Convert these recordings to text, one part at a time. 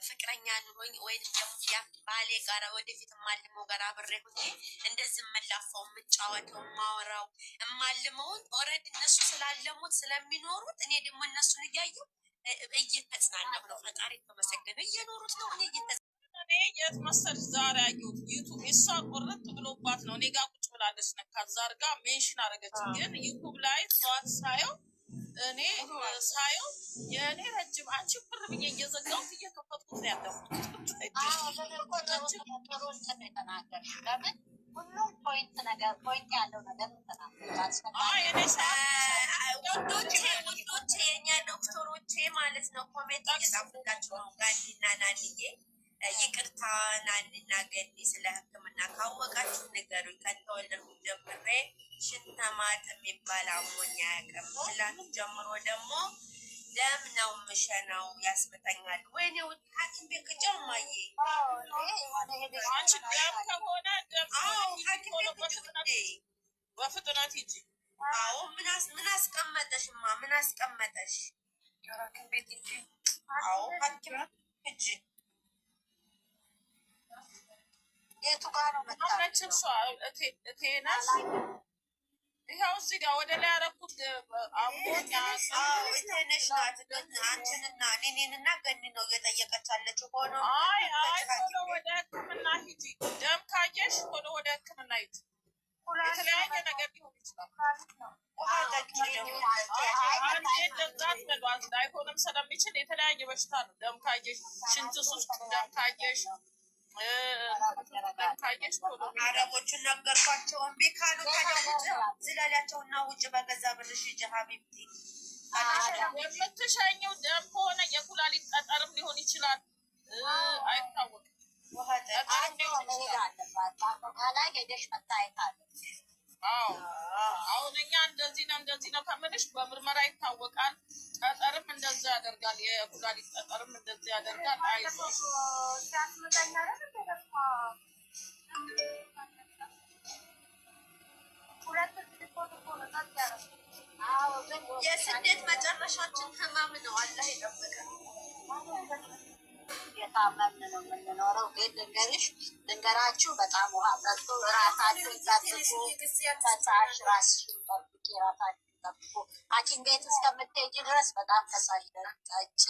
ፍቅረኛ ኑሮኝ ወይ ደግሞ ያ ባሌ ጋራ ወደፊት ማልመው ጋራ አብሬ ሆኜ እንደዚህ መላፋው የምጫወተው ማወራው ማልመውን ኦልሬዲ እነሱ ስላለሙት ስለሚኖሩት እኔ ደግሞ እነሱን እያየሁ እየተጽናናሁ ነው። ፈጣሪ ተመሰገነ። እየኖሩት ነው። እኔ የት መሰለሽ ዛሬ አየሁት ዩቱብ እሷ ቆረጥ ብሎባት ነው እኔ ጋር ቁጭ ብላለች። ነካት ዛርጋ ሜንሽን አደረገች። ግን ዩቱብ ላይ ጠዋት ሳየው እኔ ሳየው የእኔ ረጅም አንቺ ብር ብዬ እየዘጋሁት እየከፈትኩት ነው ያለሁት። ሁሉም ፖይንት ነገር ፖይንት ያለው ነገር ውዶቼ የኛ ዶክተሮቼ ማለት ነው ኮሜንት እየጻፉላችሁ ነው። ጋኒና ናንዬ ይቅርታ ናንና ገኒ ስለ ሕክምና ካወቃችሁ ንገሩኝ። ከተወለድኩ ጀምሬ ሽንተማጥ የሚባል አሞኛ ያቀም ትላንት ጀምሮ ደግሞ ደም ነው ምሸናው ያስመታኛል። ወይኔ ሐኪም ቤት ከጀማዬ አንቺ ደም ከሆነ ሐኪም ቤት በፍጥነት ሂጂ። አዎ ምን አስቀመጠሽማ? ምን አስቀመጠሽ? ሐኪም ቤት ሂጂ። አዎ ሐኪም ሂጂ። የቱ ጋር ነው መጣች? እቴናስ ይኸው እዚህ ጋር ወደ ላይ ያደረኩት አሞኛ እቴነሽ ናት። አንቺንና እኔንና ገኒ ነው እየጠየቀች ያለችው። ሆኖ ቶሎ ወደ ሕክምና ሂጂ። ደም ካየሽ ቶሎ ወደ ሕክምና ሂጂ። የተለያየ ነገር ሊሆን ይችላል። ላይሆንም ስለሚችል የተለያየ በሽታ ነው። ደም ካየሽ፣ ሽንት ሱስ፣ ደም ካየሽ አረቦቹን ነገርኳቸው። እምቢ ካሉ ዝለላቸውና ውጭ በገዛ ብርሽ ሂጂ ሀቢብቲ። የምትሸኘው ደም ከሆነ የኩላሊት ጠጠርም ሊሆን ይችላል፣ አይታወቅም። አሁን እኛ እንደዚህ ነው ከምልሽ በምርመራ ይታወቃል። ጠጠርም እንደዛ ያደርጋል፣ የኩላሊት ጠጠርም እንደዛ ያደርጋል። አይዞሽ የስደት መጨረሻችን ህመም ነው። አላህ ይጠብቀን። የታመምን ነው የምንኖረው። ግን ልንገራችሁ በጣም ውሃ ጠጡ፣ ራሳችሁን ጠብቁ፣ ፈሳሽ ራስሽን ጠብቂ፣ ራሳችሁን ጠብቁ። ሐኪም ቤት እስከምትሄጂ ድረስ በጣም ፈሳሽ ጠጪ።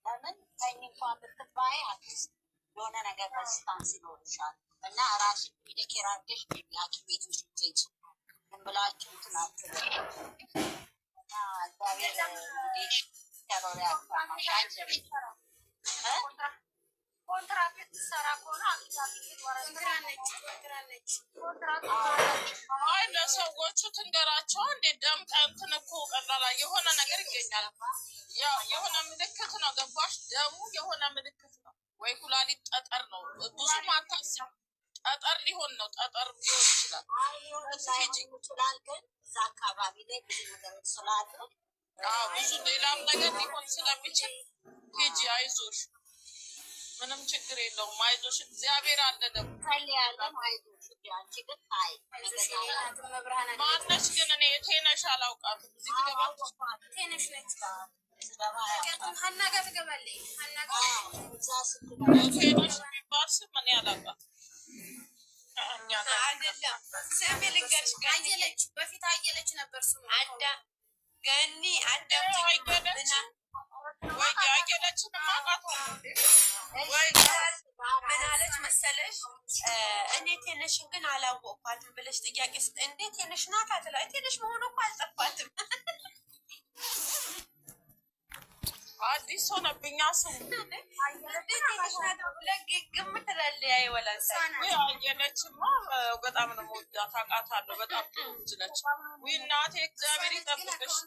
ለምን ተኝ እንኳን ብትባይ አትሊስት የሆነ ነገር ሬዚስታንስ ይኖርሻል እና ራስሽን ሜዲኬር አድርገሽ ሐኪም ቤት ስትሄጂ ዝም ብላችሁ ትናትለ እና እግዚአብሔር እንግዲህ ተሮሪ ያፋማሻል። ኮንትራክት ሰራ ከሆነ ለሰዎቹ ትንገራቸው። እንዴት ደም ቀንትን እኮ ቀላላ የሆነ ነገር ይገኛል። ያው የሆነ ምልክት ነው። ገባሽ? ደሙ የሆነ ምልክት ነው። ወይ ኩላሊት ጠጠር ነው። ብዙ ማታስብ ጠጠር ሊሆን ነው። ጠጠር ሊሆን ይችላል። ይችላል ግን እዛ አካባቢ ላይ ብዙ ነገሮች ስላሉ ብዙ ሌላም ነገር ሊሆን ስለሚችል ሂጂ። አይዞሽ፣ ምንም ችግር የለውም። አይዞሽ፣ እግዚአብሔር አለ። ደግሞ ማነች ግን? እኔ ቴነሽ አላውቃትም። እዚህ ትገባለች። ቴነሽ ነች። ሀና ጋር ትገባለች። ቴነሽ የሚባል ስም እኔ አላውቃትም። አይደለም ስሜ ልንገርሽ፣ አየለች። በፊት አየለች ነበር ስሙ። ገኒ ምን አለች መሰለሽ? እኔ ቴነሽን ግን አላወቅኳትም ብለሽ ጥያቄ ስጥ። እንዴት ቴነሽ ናት አትላ። ቴነሽ መሆኑ እኮ አልጠፋትም። አዲስ ሆነብኛ ስሙ። ግምት ትላለች። አየለችማ በጣም ነው የምወዳት፣ አውቃታለሁ። በጣም ጥሩ ልጅ ነች። ውይ እናቴ እግዚአብሔር ይጠብቅሽ።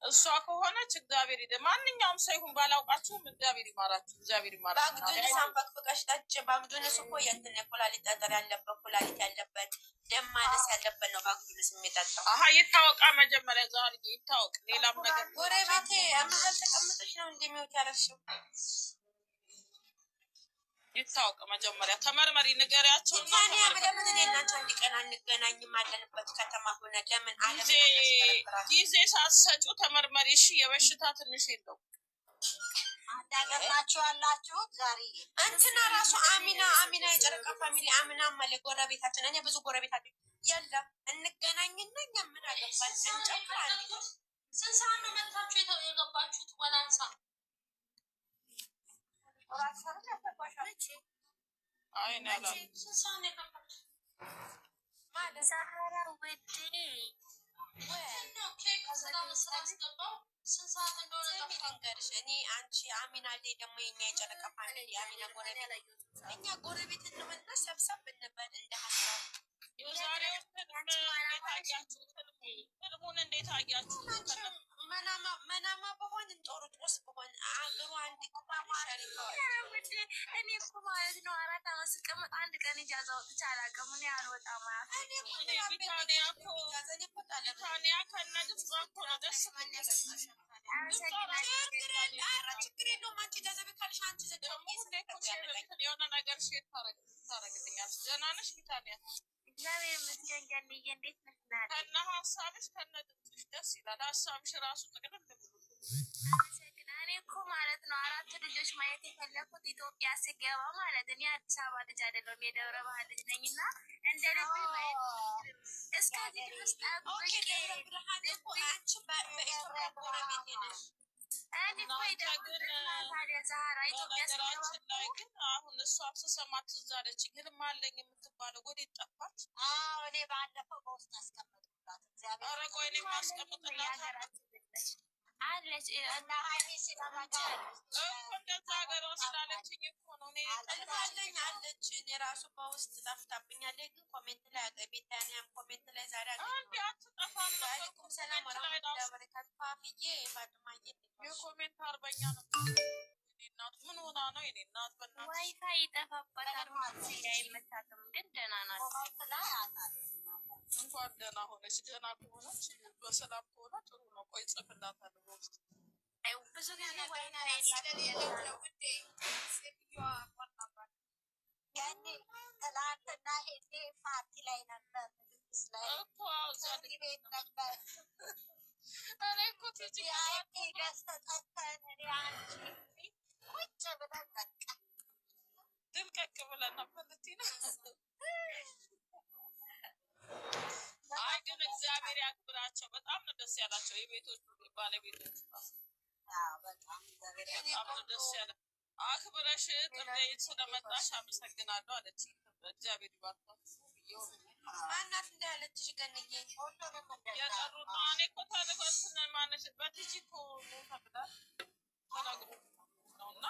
እሷ ከሆነች እግዚአብሔር ይደ ማንኛውም ሰው ይሁን ባላውቃችሁም እግዚአብሔር ይማራችሁ። እግዚአብሔር ይማራችሁ። ባግዱን ሳንፈቅፍቀሽ ጠጭ። ባግዱንስ እኮ የእንትን የኩላሊት ጠጠር ያለበት ኩላሊት ያለበት ደም ማነስ ያለበት ነው ባግዱንስ የሚጠጣው። ይታወቃ መጀመሪያ ዛሬ ይታወቅ። ሌላም ነገር ጎረቤቴ አመሀል ተቀምጠሽ ነው እንደሚወት ያለሽው። ይታወቅ መጀመሪያ ተመርመሪ፣ ንገሪያቸው። ታዲያ ለምን እኔ እና አንቺ አንድ ቀን አንገናኝም? አለንበት ከተማ ሆነ ለምን ጊዜ ሳትሰጪው ተመርመሪ። እሺ የበሽታ ትንሽ የለው ነገር ናቸው ያላችሁት። ዛሬ እንትና ራሱ አሚና የጨረቃ ፋሚሊ አምና ማለ ጎረቤታችን እኔ ብዙ ጎረቤታችን የለም እንገናኝና እኛ ምን አገባን እንጨፍር። ስንት ሰዓት ነው መጥታችሁ የገባችሁት? ወላንሳ እኔ አንቺ አሚና ላይ ደግሞ የኛ የጨረቃ ፋሚሊ አሚና ጎረቤት እኛ ጎረቤት እንበልና ሰብሰብ እንበል እንደ ሀሳብ ህልሙን እንዴት አያችሁ? መናማ በሆን እንጦርጦስ በሆን አገሩ አንድ እኔ እኮ ማለት ነው 4 አመት ስቀመጥ አንድ ቀን ኢጃዛ ወጥቼ አላውቅም። እኔ አልወጣም ማለት ቢታንያ ከነግብጽ እኮ ነው ደስ የሆነ ነገር ሼር ታረግልኛለች። ደህና ነሽ ቢታንያ? እግዚአብሔር ይመስገን። ገንዬ እንዴት ነሽ? ከነ ሀሳብሽ ከነ ድምፅሽ ደስ ይላል። ሀሳብሽ ራሱ ጥቅልል ብሎ እኔ እኮ ማለት ነው 4 ልጆች ማየት የፈለኩት ኢትዮጵያ ስገባ ማለት እኔ አዲስ አበባ ልጅ አይደለሁም የደብረ ብርሃን ልጅ ነኝ እና እንደ ልብ ማየት እስከዚህ ድረስ ጠብቄ አሁን እሷም ስሰማት ትዝ አለችኝ። ህልም አለኝ የምትባለው ወዴት ጠፋች? እኔ ባለፈው በውስጥ አስቀመጥኩላት። ኧረ ቆይ እኔም አስቀምጥላታለሁ አለች እና ሀይሚ ሲለመጣ እኮ እንደዛ ሀገር ወስዳለችኝ እኮ ነው። አለኝ አለች። እኔ ራሱ በውስጥ ጠፍታብኛለች፣ ግን ኮሜንት ላይ ቤታኒያም ኮሜንት ላይ ዛሬ አትጠፋም። ዋሌኩም ሰላም ወረህመቱላሂ ወበረካቱ። ፋፍዬ ባድማዬ የኮሜንት አርበኛ ነው። እናት ምን ሆና ነው? የኔ እናት በእናትሽ ዋይፋይ ይጠፋበታል ማለት አይመታትም፣ ግን ደህና ናት። እንኳን ደህና ሆነች። ደህና ከሆነች በሰላም ከሆነ ጥሩ ነው። ቆይ ጽፍላታለሁ በውስጥ ብዙ ጊዜ ዋይፋይ የላትም ውዴ ሴትዮዋ ቆርጣባት ያኔ ትናንትና ሄዴ ፓርቲ ላይ ነበር እኮ ቤት ነበር እኔ እኮ ቲጂ ያኔ ገዝተጠተን እኔ አንቺ ቁጭ ብለን በቃ ድምቀቅ ብለን ነበር ልትይ ነው። አይ ግን እግዚአብሔር ያክብራቸው። በጣም ነው ደስ ያላቸው የቤቶቹ ባለቤቶች በጣም ነው ደስ ያለ። አክብረሽ ጥሬን ስለመጣሽ አመሰግናለሁ አለች። እግዚአብሔር ይባርካት። ማናት እንዳለችሽ ገንዬ የጠሩና እኔ እኮ ተልበትን ማነሽ በቲጂ እኮ ተብላል ተነግሮ ነው እና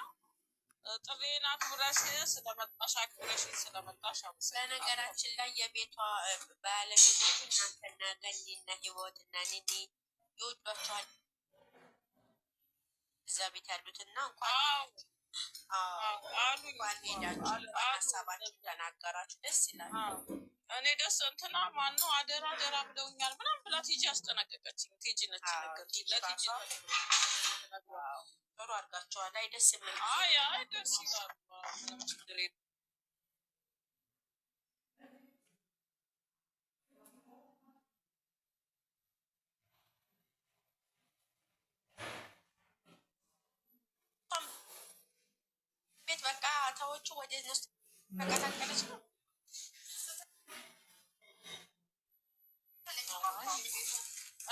ጥሬን አክብረሽ ስለመጣሽ አክብረሽ ስለመጣሽ አመሰግናለሁ። በነገራችን ላይ የቤቷ ባለቤቶች እናንተና ገኒና ህይወትና ኒኒ ይወዷቸዋል እዛ ቤት ያሉትና እንኳን ሄዳችሁ ሀሳባችሁ ተናገራችሁ ደስ ይላል። እኔ ደስ እንትና ማነው አደራ ብለውኛል ምናምን ብላ ቲጂ አስጠነቀቀችኝ። ቲጂ ነች ነገርችኝ ለቲጂ ጥሩ አድርጋችኋል። አይ ደስ የሚል አይ ደስ ይላል። ምንም ችግር የለም። ቤት በቃ ተወቹ ወደ እነሱ ተቀላቀለች ነው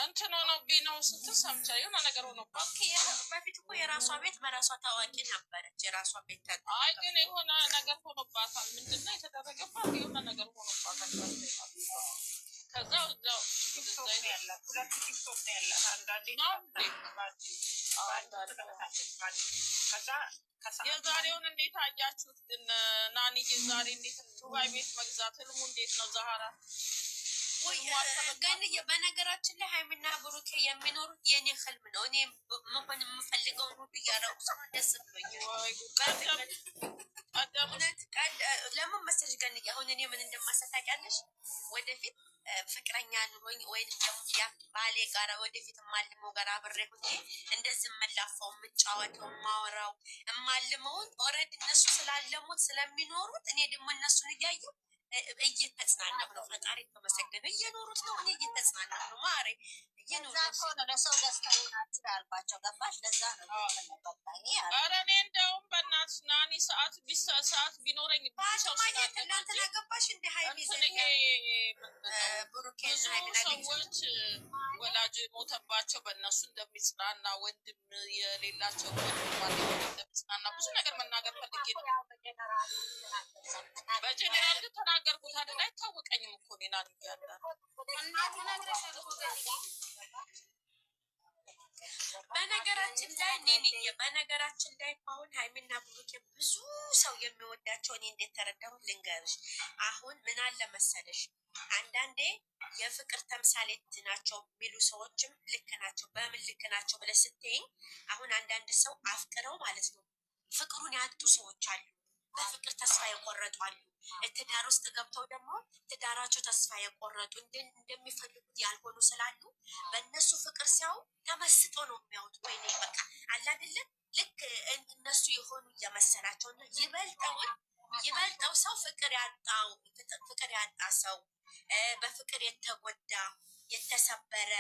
እንትን ሆኖብኝ ነው ስትል ሰምቻ የሆነ ነገር ሆኖባት። በፊት እኮ የራሷ ቤት በራሷ ታዋቂ ነበረች። የራሷ ቤት አይ ግን የሆነ ነገር ሆኖባታል። ምንድነው የተደረገባት? የሆነ ነገር ሆኖባታል። ከዛ እዛው ያላት 2 ቲክቶክ ነው ያላት። አንዳንዴ ከዛ የዛሬውን እንዴት አያችሁት? ግን ናኒ ዛሬ እንዴት ዱባይ ቤት መግዛት ህልሙ እንዴት ነው? ዛህራ ገንዬ በነገራችን ላይ ሀይሚና ብሩኬ የሚኖሩት የኔ ህልም ነው። እኔ መሆን የምፈልገውን ሁሉ እያደረጉ ሰው ደስ ብሎኛል። ለምን መሰለሽ ገንዬ አሁን እኔ ምን እንደማሰብ ታውቂያለሽ? ወደፊት ፍቅረኛ ኑሮኝ ወይ ደግሞ ያ ባሌ ጋራ ወደፊት የማልመው ጋር አብሬ ሁኜ እንደዚህ የምላፋው የምጫወተው የማወራው የማልመውን ኦልሬዲ እነሱ ስላለሙት ስለሚኖሩት እኔ ደግሞ እነሱን እያየሁ እየተጽናናሁ ነው። ፈጣሪ ተመሰገነ። እየኖሩት ነው፣ እኔ እየተጽናናሁ ነው። ማሬ እየኖሩት ነው። ለሰው ደስታ ናችሁ ያልኳቸው ገባሽ? ለዛ ነው። ኧረ እኔ እንደ ሰዓት ቢኖረኝ እናንተ ናገባሽ እንደ ሀይሚ ብዙ ሰዎች ወላጅ ሞተባቸው በእነሱ እንደሚጽናና ወንድም የሌላቸው እንደሚጽናና ብዙ ነገር መናገር ፈልጌ ነው። በጀኔራል ግን ተናገርኩት አይደል? አይታወቀኝም እኮ እኔ ናን እያለ በነገራችን ላይ አሁን ሀይሚና ብሩኬ ብዙ ሰው የሚወዳቸው እኔ እንዴት ተረዳሁት ልንገርሽ። አሁን ምን አለ መሰለሽ አንዳንዴ የፍቅር ተምሳሌት ናቸው የሚሉ ሰዎችም ልክ ናቸው። በምን ልክ ናቸው ብለሽ ስትይኝ አሁን አንዳንድ ሰው አፍቅረው ማለት ነው ፍቅሩን ያጡ ሰዎች አሉ። በፍቅር ተስፋ የቆረጡ አሉ። ትዳር ውስጥ ገብተው ደግሞ ትዳራቸው ተስፋ የቆረጡ እንደሚፈልጉት ያልሆኑ ስላሉ በእነሱ ፍቅር ሲያው ተመስጦ ነው የሚያዩት። ወይኔ በቃ አላደለም ልክ እነሱ የሆኑ እየመሰላቸው እና ይበልጠው ሰው ፍቅር ያጣ ሰው በፍቅር የተጎዳ የተሰበረ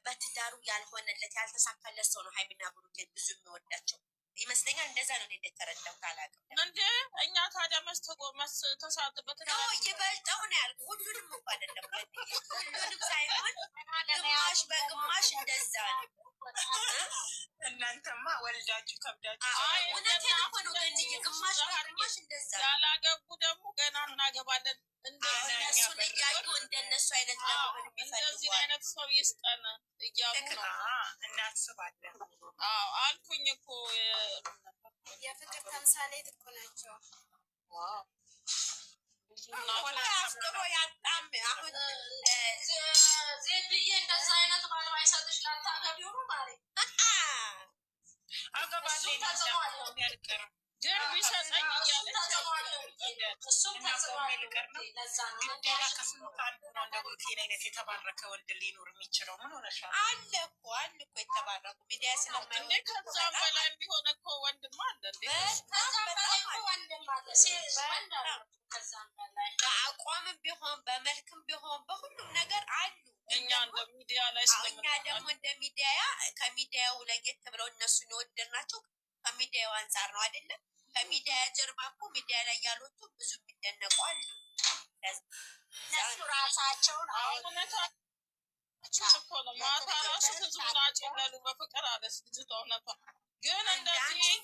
በትዳሩ ያልሆነለት ያልተሳካለት ሰው ነው ሀይሚና ብሩኬን ብዙ የሚወዳቸው ይመስለኛል። እንደዛ ነው እንደተረዳሁት አላውቅም። እንደ እኛ ታዲያ ተሳትበት ነው ይበልጠው ነው ያልኩት። ሁሉንም እኮ አይደለም ሁሉንም ሳይሆን ግማሽ በግማሽ እንደዛ ነው። እናንተማ ወልዳችሁ ከብዳችሁ እውነቴን እኮ ነው። ገንዬ ግማሽ በግማሽ እንደዛ ነው። ያላገቡ ደግሞ ገና እናገባለን እነሱን እያዩ እንደነሱ አይነት እንደዚህ አይነት ሰው ይስጠን እያሉ ነው። እናስባለን። አልኩኝ እኮ የፍቅር ተምሳሌት እኮ ናቸው። አፍቅሮ ያጣም አሁን ዜድዬ እንደዛ አይነት ባል ባይሰጥሽ ላታገቢው ነው ማለት አገባለሁ ግን ቢሰጠኝ እያለች ግዴታ ከስንት አንዱ ነው እንደ ብሩኬን አይነት የተባረከ ወንድ ሊኖር የሚችለው። ምን ሆነሻል? አለ እኮ የተባረኩ ሚዲያ ስለማይሆን እንዴ ከዛም በላይ የሚሆን እኮ ወንድም አለ እንዴ? ከዛም በላይ እኮ ወንድም አለ። ከዛም በላይ በአቋምም ቢሆን በመልክም ቢሆን በሁሉም ነገር አሉ። እኛ እንደ ሚዲያ ላይ እኛ ደግሞ እንደ ሚዲያ ከሚዲያው ለየት ብለው እነሱን የወደድናቸው ከሚዲያው አንጻር ነው አይደለም። ከሚዲያ ጀርባ እኮ ሚዲያ ላይ ያሉት ብዙ የሚደነቁ አሉ። እነሱ ራሳቸውን እኮ ነው ማታ ራሱ ህዝቡን አጭለሉ በፍቅር አለች ልጅቷ። እውነቷ ግን እንደዚህ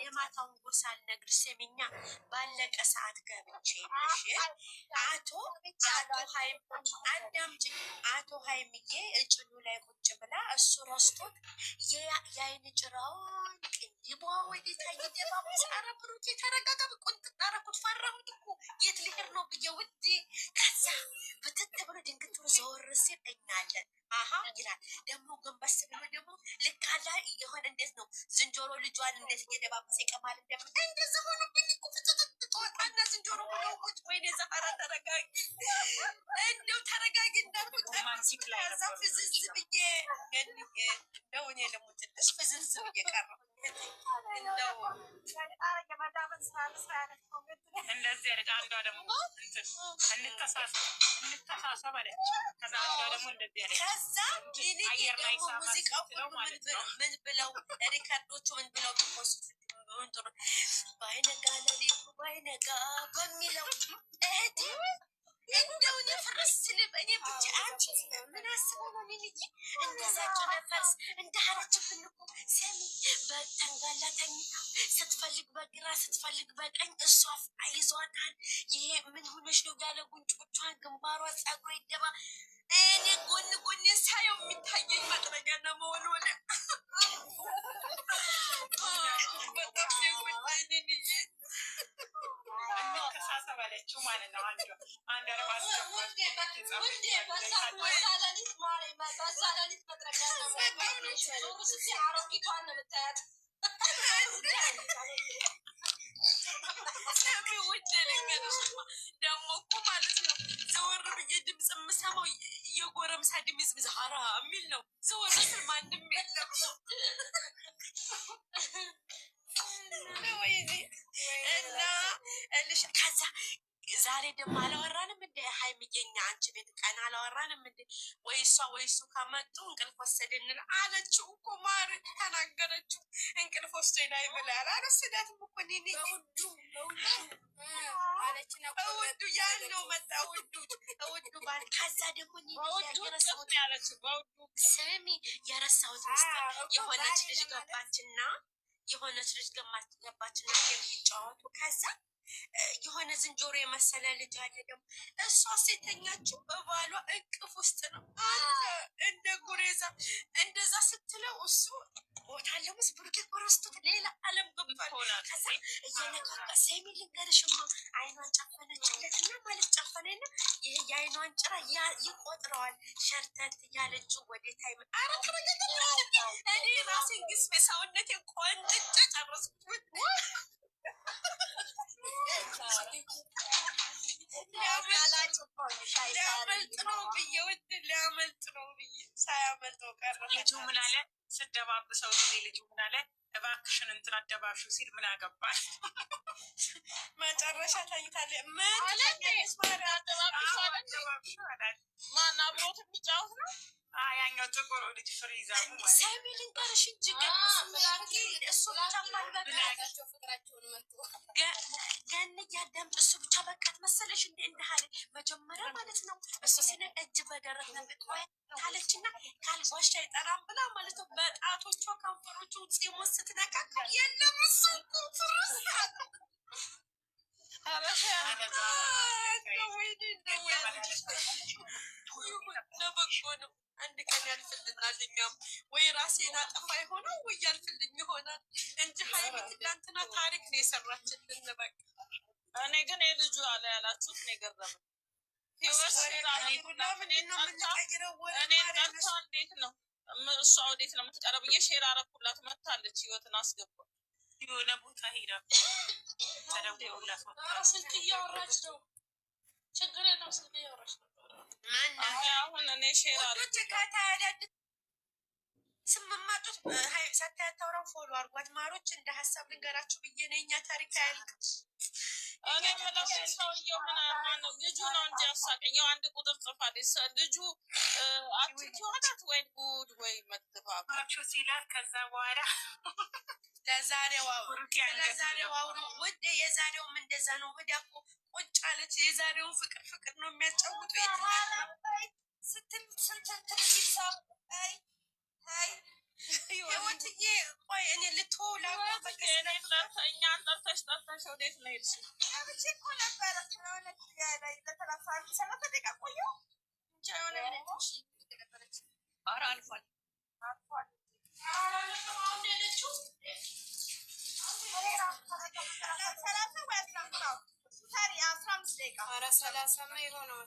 የማታውን ጎሳ አልነግርሽ። ስሚኛ ባለቀ ሰዓት ገብቼ አቶ ሀይምዬ እጭኑ ላይ ቁጭ ብላ እሱ ረስቶት የአይን ጭራውን ቅንድቧ ወዴታ እየደባበሰ ኧረ ብሩኬ ተረጋጋ። ቁንጥጥ አደረኩት ፈራሁት እኮ የት ልሄድ ነው ብዬ ውዴ። ከዛ ብትት ብሎ ድንግት ብሎ ዘወር ሲል እኛለን አሀ ይላል ደግሞ ጎንበስ ብሎ ደግሞ ልክ አለ የሆነ እንዴት ነው ዝንጀሮ ልጇን እንዴት እየደባበሰ ይቀማል እንደዛ ሆኖብኝ እኮ ፍጥጥጥ ወጣና ዝንጀሮ ሆኖ ቁጭ። ወይኔ ዛህራ ተረጋጊ እንደው ተረጋጊ እንዳልኩት ከዛ ፍዝዝ ብዬ እንደው እኔ ልሙትልሽ ፍዝዝ ብዬ ቀረሁ። እንደው እንደዚህ አይነት አንዷ ደግሞ እንተሳሰብ አለች። ከዛ አንዷ ደግሞ እንደዚህ አለች። ከዛ ይልቅ ደግሞ ሙዚቃው ሁሉ ምን ብለው ሪከርዶቹ ምን ብለው ቢፖስቱ ጥሩ ባይነጋ ለሊቱ ባይነጋ በሚለው እህቴ እንደው ነፍረስ ስልብ እኔ ብቻ አንቺ ምን አስበው ነው ልጅ እንደዛቸው ነፈርስ እንዳረችብን እኮ ሰሚ በተንጋላ ተኝታ ስትፈልግ በግራ ስትፈልግ በቀኝ እሷ ይዟታል። ይሄ ምን ሆነሽ ነው ያለ ጉንጮቿን ግንባሯ ጸጉሯ ይደባ እኔ ጎን ሳየው የሚታየኝ መጥረጊያና መወልወል በጣም እንተሳሰብ አለችው ማለት ነው። አንድ ደግሞ እኮ ማለት ነው ዘወር ብዬ ድምፅ የምሰማው የጎረምሳ ድምፅ ዛህራ የሚል ነው። ዘወር ስል ማንም የለም። እና ከዛ ዛሬ ደግሞ አላወራንም እንደ ሀይሚዬኛ አንቺ ቤት ቀን አላወራንም እንደ ወይ እሱ ከመጡ እንቅልፍ ወሰደን አለችው እኮ ማር ተናገረችው። እንቅልፍ ላይ ብላል አልወሰዳትም እኮ እኔ በውዱ ያለው መጣ ውዱ ባል ከዛ ደግሞ ስሚ የረሳሁት የሆነች ልጅ ገባችና የሚጫወቱ ከዛ የሆነ ዝንጀሮ የመሰለ ልጅ አለ ደግሞ እሷ ሴተኛችው በባሏ እቅፍ ውስጥ ነው እንደ ጉሬዛ እንደዛ ስትለው እሱ ቦታ ለምስ ብሩኬ ቆረስቶት ሌላ አለም ገባል ከዛ እየነካካ ሴሚ ልንገርሽማ አይኗን ጨፈነችለትና ማለት ጨፈነና ይሄ የአይኗን ጭራ ይቆጥረዋል ሸርተት ያለችው ወዴት አይመ አራት እኔ ራሴን ግስሜ ሰውነቴን ቆንጥጬ ጨረስኩት ሊያመልጥ ነው ብዬ ሳያመልጠው ቀረ። ልጁ ምን አለ ስደባብሰው ጊዜ ልጁ ምን አለ እባክሽን እንትን አደባብሽው ሲል ምን አገባል መጨረሻ ታይታለች። ማን አብሮት የሚጫወት ነው? ያኛው ጥቁር ልጅ ፍሪዛ ሰሚ ልንገርሽ እንጂ እሱ ብቻ ገን እያዳምጥ እሱ ብቻ በቃት መሰለሽ እንደ እንደሃለ መጀመሪያ ማለት ነው እሱ ሲነ እጅ በደረት ነብቆይ ታለችና ካልባሽ አይጠራም ብላ ማለት ነው በጣቶቿ ከንፈሮቹ ፂሙ ስትነካካ የለም እሱ ፍርስ ለበጎ ነው። አንድ ቀን ያልፍልናል። እኛም ወይ ራሴን አጠፋ ይሆናል ወይ ያልፍልኝ ይሆናል እንጂ ሀይሚ ትላንትና ታሪክ ነው የሰራችልን። በቃ እኔ ግን የልጁ አለ ያላችሁት ነው የገረመኝ። ህይወት እንዴት ነው እሷ ወዴት ነው የምትቀረው ብዬ ሼር አረኩላት። መታለች ህይወትን አስገባ የሆነ ቦታ ሄዳ ተደውሎላት ስልክ እያወራች ነው። ችግር የለም ስልክ እያወራች ነው። አሁን እኔ ሼር አረኩ ስምማጡት ሳታያታውራው ፎሎ አርጓት ማሮች እንደ ሀሳብ ልንገራችሁ ብዬ ነው። የእኛ ታሪክ አያልቅ። እኔ የምለው ሰውየው ነው ልጁ ነው እንጂ ያሳቀኘው አንድ ቁጥር ጽፋለች ልጁ አትኪዋናት ወይ ጉድ ወይ መጥፋቸው ሲላት ከዛ በኋላ ለዛሬው አውሩ ውድ የዛሬውም እንደዛ ነው። ወዲያ እኮ ቁጭ አለች። የዛሬውን ፍቅር ነው የሚያጫውቱ ስትል ይሳብ ህይወትዬ ቆይ እኔ ልትወላ እኛን ጠርተሽ ወዴት ነው ሄድሽ? ብቻ እኮ ነበረ ስለሆነ ለሰላሳ ደቂቃ ቆየሁ እንጂ የሆነ ኧረ አልፏል ሰላሳ የሆነው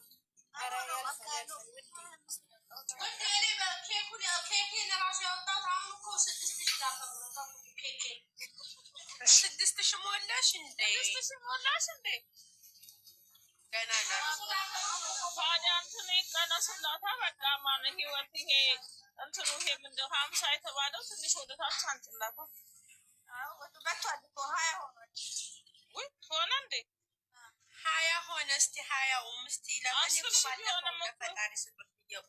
ስድስት ሺህ ሞላሽ እንዴ? ገና ታዲያ እንትን ይቀነስላታ በቃ ማን ህይወት ይሄ እንትኑ ይሄ ምንድን 50 የተባለው ትንሽ ወደታች አንጥላታ በቷል እኮ 20 ሆኗል። ወይ ሆነ እንዴ? 20 ሆነ። እስቲ 20 እስቲ ለፈጣሪ ስጡት ይገባ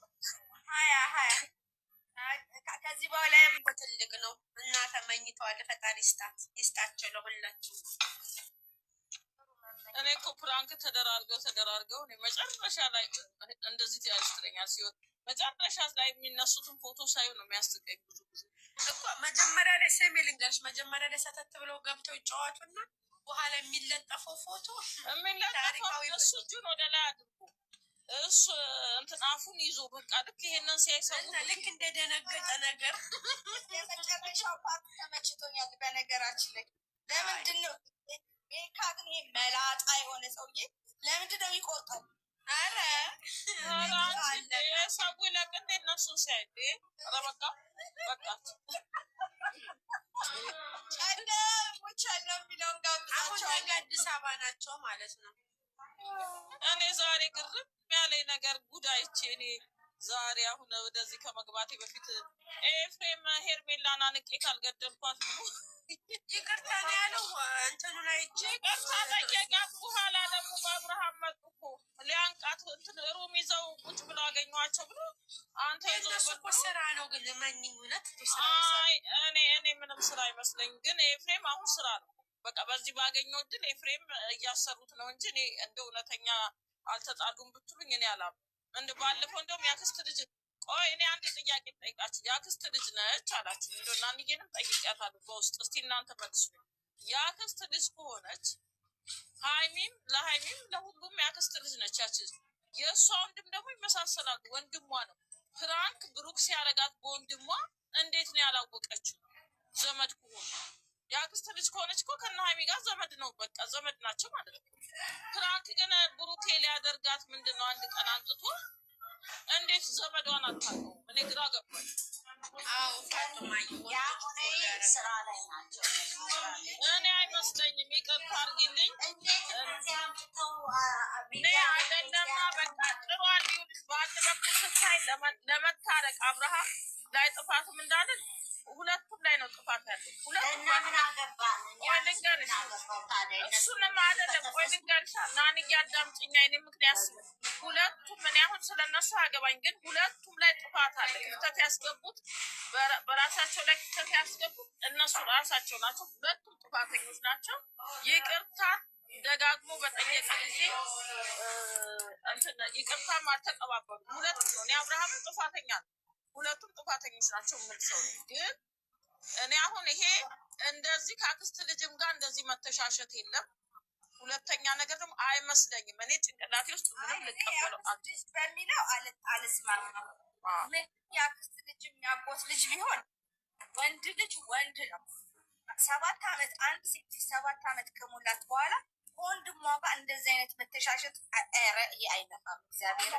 20 ከዚህ በኋላ ትልቅ ነው እና ተመኝተዋል። ፈጣሪ ይስጣቸው ለሁላችሁ። እኔ እኮ ፕራንክ ተደራርገው እኔ መጨረሻ ላይ እንደዚህ ያስተኛል ሲወጥ መጨረሻ ላይ የሚነሱትን ፎቶ ሳይሆን ነው የሚያስቀኝ። ብዙ ጊዜ እኮ መጀመሪያ ላይ ሰሜ ልንገርሽ መጀመሪያ ላይ ሰተት ብለው ገብተው ይጫወቱና በኋላ የሚለጠፈው ፎቶ የሚለጠፈው እሱ እጁን ወደ ላይ አድርጎ እሱ እንትን አፉን ይዞ በቃ ልክ ይሄንን ሲያይሰው ልክ እንደደነገጠ ነገር የመጨረሻው ፓርት ተመችቶኛል። በነገራችን ላይ ለምንድን ነው ቤካ ግን ይሄ መላጣ የሆነ ሰውዬ ለምንድን ነው የሚቆጠው? አረ የሰው ለቅ እንደ እነሱ ሲያይ በቃ አሁን አዲስ አበባ ናቸው ማለት ነው። እኔ ዛሬ ግርም ያለኝ ነገር ጉዳይቼ እኔ ዛሬ አሁን ወደዚህ ከመግባቴ በፊት ኤፍሬም ሄርሜላን አንቄ ካልገደልኳት ነው ይቅርታ ነው ያለው። እንትኑን አይቼ ይቅርታ ጠየቃት። በኋላ ደግሞ በአብርሃም መጡ እኮ ሊያንቃት እንትን ሩም ይዘው ቁጭ ብለው አገኘኋቸው ብሎ አንተ እነሱ እኮ ስራ ነው ግን ለማንኛውም እውነት እኔ ምንም ስራ አይመስለኝም። የሚመስለኝ። ግን ኤፍሬም አሁን ስራ ነው በቃ በዚህ ባገኘው እድል ኤፍሬም እያሰሩት ነው እንጂ እኔ እንደ እውነተኛ አልተጣሉም ብትሉኝ እኔ አላም እንደ ባለፈው እንደውም ያክስት ልጅ ቆይ እኔ አንድ ጥያቄ ጠይቃችሁ ያክስት ልጅ ነች አላችሁ እንደው እናንዬንም ጠይቂያታለሁ በውስጥ እስቲ እናንተ መልሱ። ያክስት ልጅ ከሆነች ሃይሚም ለሁሉም ያክስት ልጅ ነች ያቺ የእሷ ወንድም ደግሞ ይመሳሰላሉ ወንድሟ ነው ፍራንክ ብሩክ ሲያረጋት በወንድሟ እንዴት ነው ያላወቀችው ዘመድ ከሆኑ ያክስት ልጅ ከሆነች እኮ ከነ ሃይሚ ጋር ዘመድ ነው በቃ ዘመድ ናቸው ማለት ነው። ፍራንክ ግን ብሩኬ ሊያደርጋት ምንድነው አንድ ቀን አንጥቶ እንዴት ዘመዷን አታውቀው? እኔ ግራ ገባኝ። አዎ ስራ ላይ ናቸው። እኔ አይመስለኝም ይቅርታ አድርጊልኝ እኔ አይደለማ በቃ ጥሩ አልሆንሽ በአንድ በኩል ስታይ ለመታረቅ አብርሃም ላይ ጥፋትም እንዳለን ሁለቱም ላይ ነው ጥፋት ያለው ሁለቱም እሱንም አይደለም ቆይ ልንገርሽ ናንዬ አዳምጪኝ አይኔ ምክንያት ሁለቱም እኔ አሁን ስለነሱ አገባኝ ግን ሁለቱም ላይ ጥፋት አለ ክፍተት ያስገቡት በራሳቸው ላይ ክፍተት ያስገቡት እነሱ ራሳቸው ናቸው ሁለቱም ጥፋተኞች ናቸው ይቅርታ ደጋግሞ በጠየቀ ጊዜ ይቅርታም አልተቀባበሉም ሁለቱም ነው እኔ አብርሃም ጥፋተኛ ነው ሁለቱም ጥፋተኞች ናቸው የምልሰው ግን እኔ አሁን ይሄ እንደዚህ ከአክስት ልጅም ጋር እንደዚህ መተሻሸት የለም ሁለተኛ ነገር ደግሞ አይመስለኝም እኔ ጭንቅላቴ ውስጥ ምንም ልቀበለው በሚለው አልስማማም ምን የአክስት ልጅም ያጎት ልጅ ቢሆን ወንድ ልጅ ወንድ ነው 7 ዓመት አንድ 7 ዓመት ከሞላት በኋላ ወንድሟ ጋር እንደዚህ አይነት መተሻሸት አይነፋም እግዚአብሔር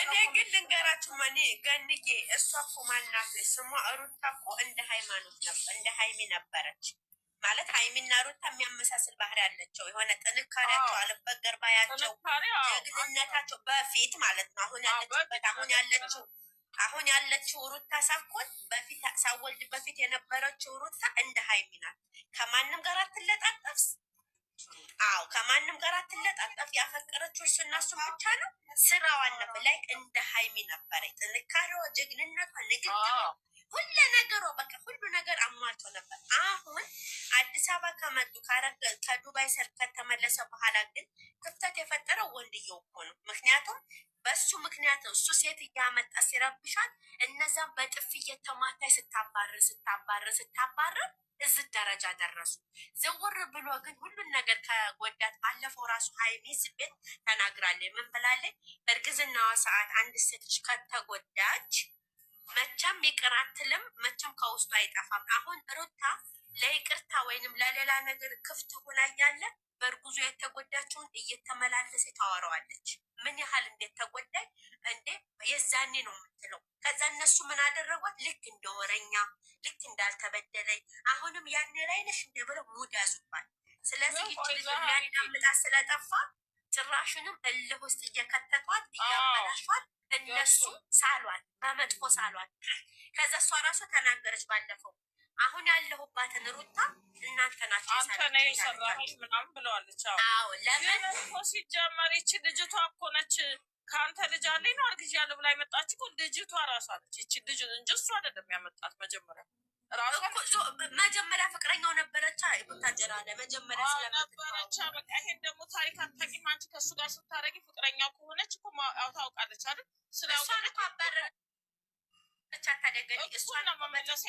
እኔ ግን ልንገራችሁ ማኔ ገንዬ እሷ እኮ ማናት ስሟ ሩታ እኮ እንደ ሃይማኖት ነበር እንደ ሃይሚ ነበረች ማለት ሃይሚና ሩታ የሚያመሳስል ባህሪ ያላቸው የሆነ ጥንካሬያቸው አልበገር ባያቸው ጀግንነታቸው በፊት ማለት ነው አሁን ያለችው ሩታ ሳኮን በፊት ሳወልድ በፊት የነበረችው ሩታ እንደ ሃይሚ ናት ከማንም ጋር አትለጣጠፍ አዎ ከማንም ጋር አትለጣጠፍ ያፈቀረችው እሱና እሱን ብቻ ነው ስራዋን ነበር ላይ እንደ ሃይሚ ነበረ ጥንካሬዋ ጀግንነቷ ንግግሯ ሁሉ ነገሯ በቃ ሁሉ ነገር አሟልቶ ነበር አሁን አዲስ አበባ ከመጡ ከዱባይ ሰርግ ከተመለሰ በኋላ ግን ክፍተት የፈጠረው ወንድየው እኮ ነው ምክንያቱም በሱ ምክንያት እሱ ሴት እያመጣ ሲረብሻት እነዛም በጥፊ እየተማታይ ስታባረር እዚህ ደረጃ ደረሱ ዝውር ብሎ ግን ሁሉን ነገር ከጎዳት ባለፈው ራሱ ሃይሚ ቤት ተናግራለች ምን ብላለች በእርግዝናዋ ሰዓት አንድ ሴት ልጅ ከተጎዳች መቼም ይቅር አትልም መቼም ከውስጡ አይጠፋም አሁን ሩታ ለይቅርታ ወይንም ለሌላ ነገር ክፍት ሆና እያለ በእርጉዞ የተጎዳችውን እየተመላለሰ ታወራዋለች ምን ያህል እንዴት ተጎዳይ እንዴ የዛኔ ነው የምትለው ከዛ እነሱ ምን አደረጓት ልክ እንደ ወረኛ ልክ እንዳልተበደለኝ አሁንም ያኔ ላይ ነሽ እንደ ብለው ሙድ ያዙባል ስለዚህ ይችላል የሚያዳምጣ ስለጠፋ ጭራሹንም እልህ ውስጥ እየከተቷት እያበላሿት እነሱ ሳሏት በመጥፎ ሳሏት ከዛ እሷ ራሱ ተናገረች ባለፈው አሁን ያለሁባትን ሩታ እናንተ ናችሁ የሰራች ምናምን ብለዋለች አዎ ለምን እኮ ሲጀመር ይቺ ልጅቷ እኮ ነች ከአንተ ልጅ አለኝ ነው አርግዣ ያለው ብላ የመጣች እኮ ልጅቷ ራሷ ነች ይቺ ልጅ እንጂ እሱ አይደለም ያመጣት መጀመሪያ ፍቅረኛው ነበረቻ ቡታጀራ ለመጀመሪያ ስለነበረቻ በቃ ይሄን ደግሞ ታሪክ አታውቂም አንቺ ከእሱ ጋር ስታረጊ ፍቅረኛው ከሆነች እኮ ታውቃለች አይደል ስለአውቃለች እሷን አበረቻ ታደገኝ እሷን መመለስ